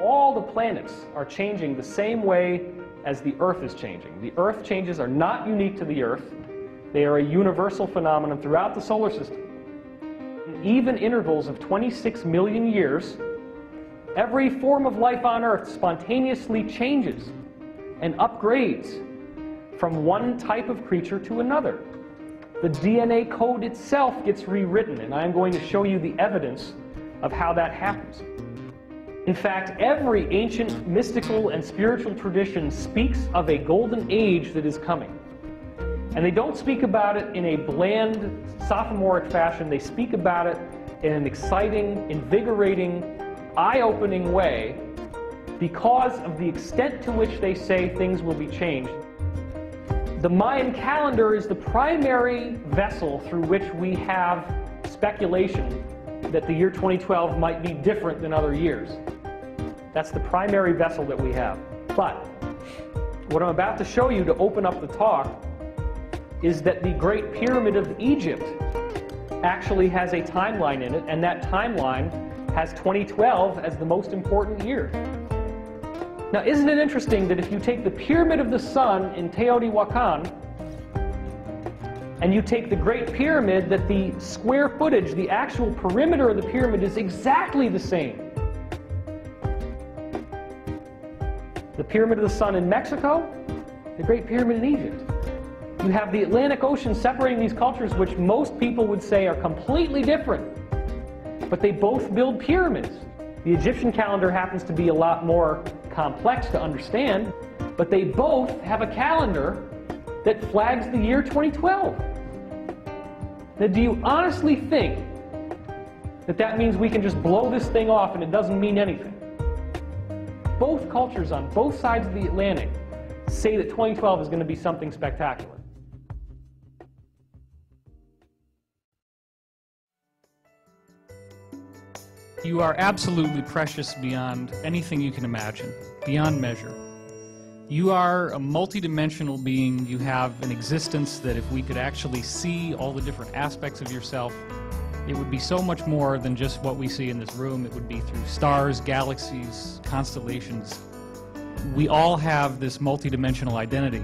All the planets are changing the same way as the Earth is changing. The Earth changes are not unique to the Earth. They are a universal phenomenon throughout the solar system. In even intervals of 26 million years, every form of life on Earth spontaneously changes and upgrades from one type of creature to another. The DNA code itself gets rewritten, and I'm going to show you the evidence of how that happens. In fact, every ancient mystical and spiritual tradition speaks of a golden age that is coming. And they don't speak about it in a bland, sophomoric fashion. They speak about it in an exciting, invigorating, eye-opening way because of the extent to which they say things will be changed. The Mayan calendar is the primary vessel through which we have speculation that the year 2012 might be different than other years. That's the primary vessel that we have. But what I'm about to show you to open up the talk is that the Great Pyramid of Egypt actually has a timeline in it, and that timeline has 2012 as the most important year. Now, isn't it interesting that if you take the Pyramid of the Sun in Teotihuacan and you take the Great Pyramid, that the square footage, the actual perimeter of the pyramid is exactly the same. The Pyramid of the Sun in Mexico, the Great Pyramid in Egypt. You have the Atlantic Ocean separating these cultures, which most people would say are completely different. But they both build pyramids. The Egyptian calendar happens to be a lot more complex to understand, but they both have a calendar that flags the year 2012. Now, do you honestly think that that means we can just blow this thing off and it doesn't mean anything? Both cultures on both sides of the Atlantic say that 2012 is going to be something spectacular. You are absolutely precious beyond anything you can imagine, beyond measure. You are a multidimensional being. You have an existence that if we could actually see all the different aspects of yourself, it would be so much more than just what we see in this room. It would be through stars, galaxies, constellations. We all have this multidimensional identity.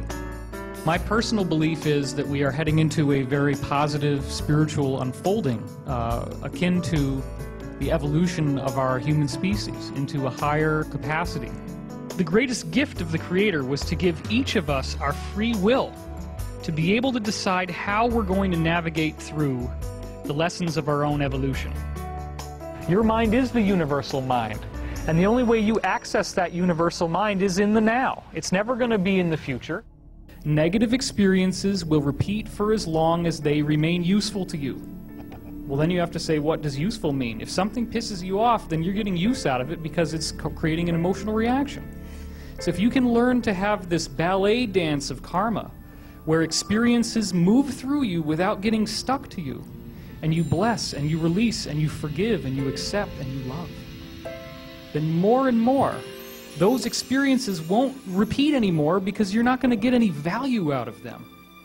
My personal belief is that we are heading into a very positive spiritual unfolding, akin to the evolution of our human species into a higher capacity. The greatest gift of the Creator was to give each of us our free will to be able to decide how we're going to navigate through the lessons of our own evolution. Your mind is the universal mind, and the only way you access that universal mind is in the now. It's never going to be in the future. Negative experiences will repeat for as long as they remain useful to you. Well, then you have to say, what does useful mean? If something pisses you off, then you're getting use out of it because it's creating an emotional reaction. So if you can learn to have this ballet dance of karma, where experiences move through you without getting stuck to you, and you bless, and you release, and you forgive, and you accept, and you love, then more and more, those experiences won't repeat anymore because you're not going to get any value out of them.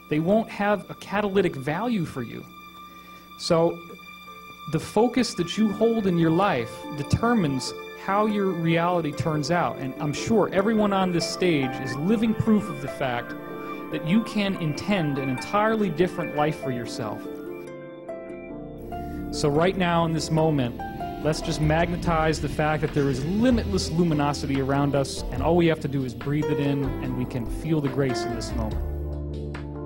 They won't have a catalytic value for you. So the focus that you hold in your life determines how your reality turns out. And I'm sure everyone on this stage is living proof of the fact that you can intend an entirely different life for yourself. So right now in this moment, let's just magnetize the fact that there is limitless luminosity around us, and all we have to do is breathe it in, and we can feel the grace in this moment.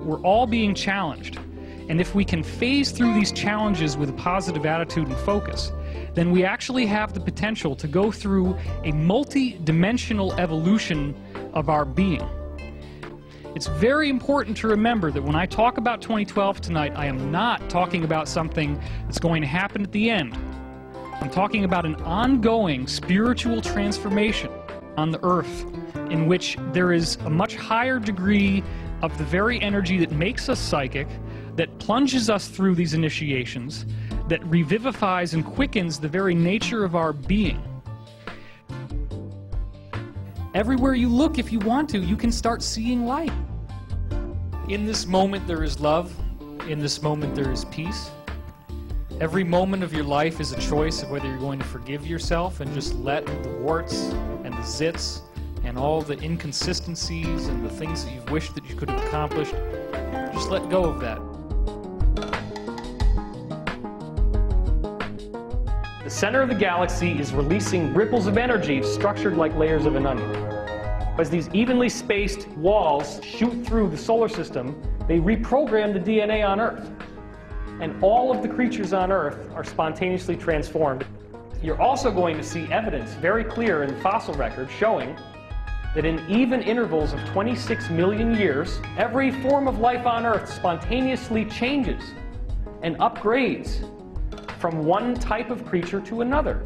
We're all being challenged. And if we can phase through these challenges with a positive attitude and focus, then we actually have the potential to go through a multi-dimensional evolution of our being. It's very important to remember that when I talk about 2012 tonight, I am not talking about something that's going to happen at the end. I'm talking about an ongoing spiritual transformation on the earth in which there is a much higher degree of the very energy that makes us psychic, that plunges us through these initiations, that revivifies and quickens the very nature of our being. Everywhere you look, if you want to, you can start seeing light. In this moment there is love. In this moment there is peace. Every moment of your life is a choice of whether you're going to forgive yourself and just let the warts and the zits and all the inconsistencies and the things that you've wished that you could have accomplished, just let go of that. The center of the galaxy is releasing ripples of energy structured like layers of an onion. As these evenly spaced walls shoot through the solar system, they reprogram the DNA on Earth. And all of the creatures on Earth are spontaneously transformed. You're also going to see evidence very clear in fossil records showing that in even intervals of 26 million years, every form of life on Earth spontaneously changes and upgrades from one type of creature to another.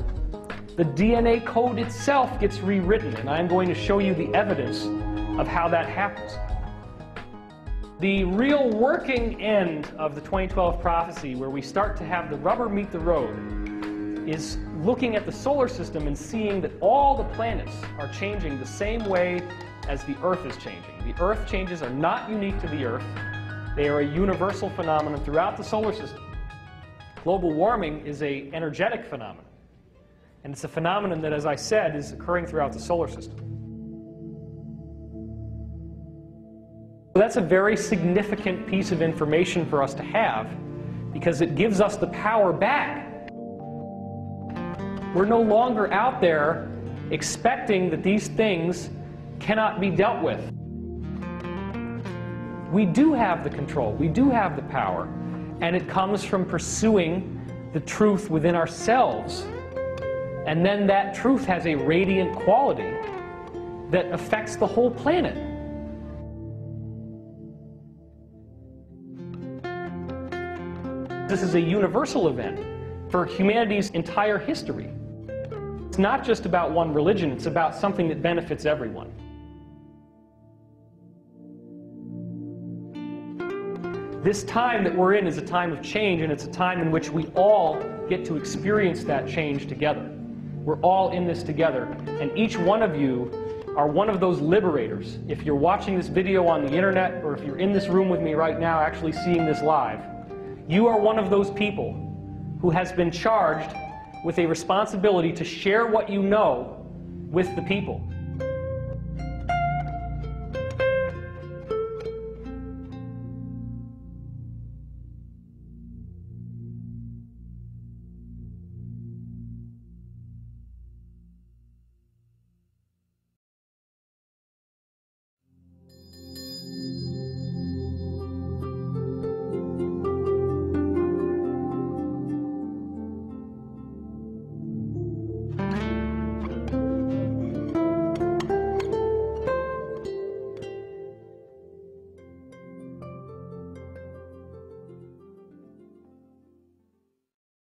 The DNA code itself gets rewritten, and I'm going to show you the evidence of how that happens. The real working end of the 2012 prophecy, where we start to have the rubber meet the road, is looking at the solar system and seeing that all the planets are changing the same way as the Earth is changing. The Earth changes are not unique to the Earth. They are a universal phenomenon throughout the solar system. Global warming is an energetic phenomenon. And it's a phenomenon that, as I said, is occurring throughout the solar system. That's a very significant piece of information for us to have, because it gives us the power back. We're no longer out there expecting that these things cannot be dealt with. We do have the control, we do have the power, and it comes from pursuing the truth within ourselves. And then that truth has a radiant quality that affects the whole planet. This is a universal event for humanity's entire history. It's not just about one religion, it's about something that benefits everyone. This time that we're in is a time of change, and it's a time in which we all get to experience that change together. We're all in this together, and each one of you are one of those liberators. If you're watching this video on the internet, or if you're in this room with me right now actually seeing this live, you are one of those people who has been charged with a responsibility to share what you know with the people.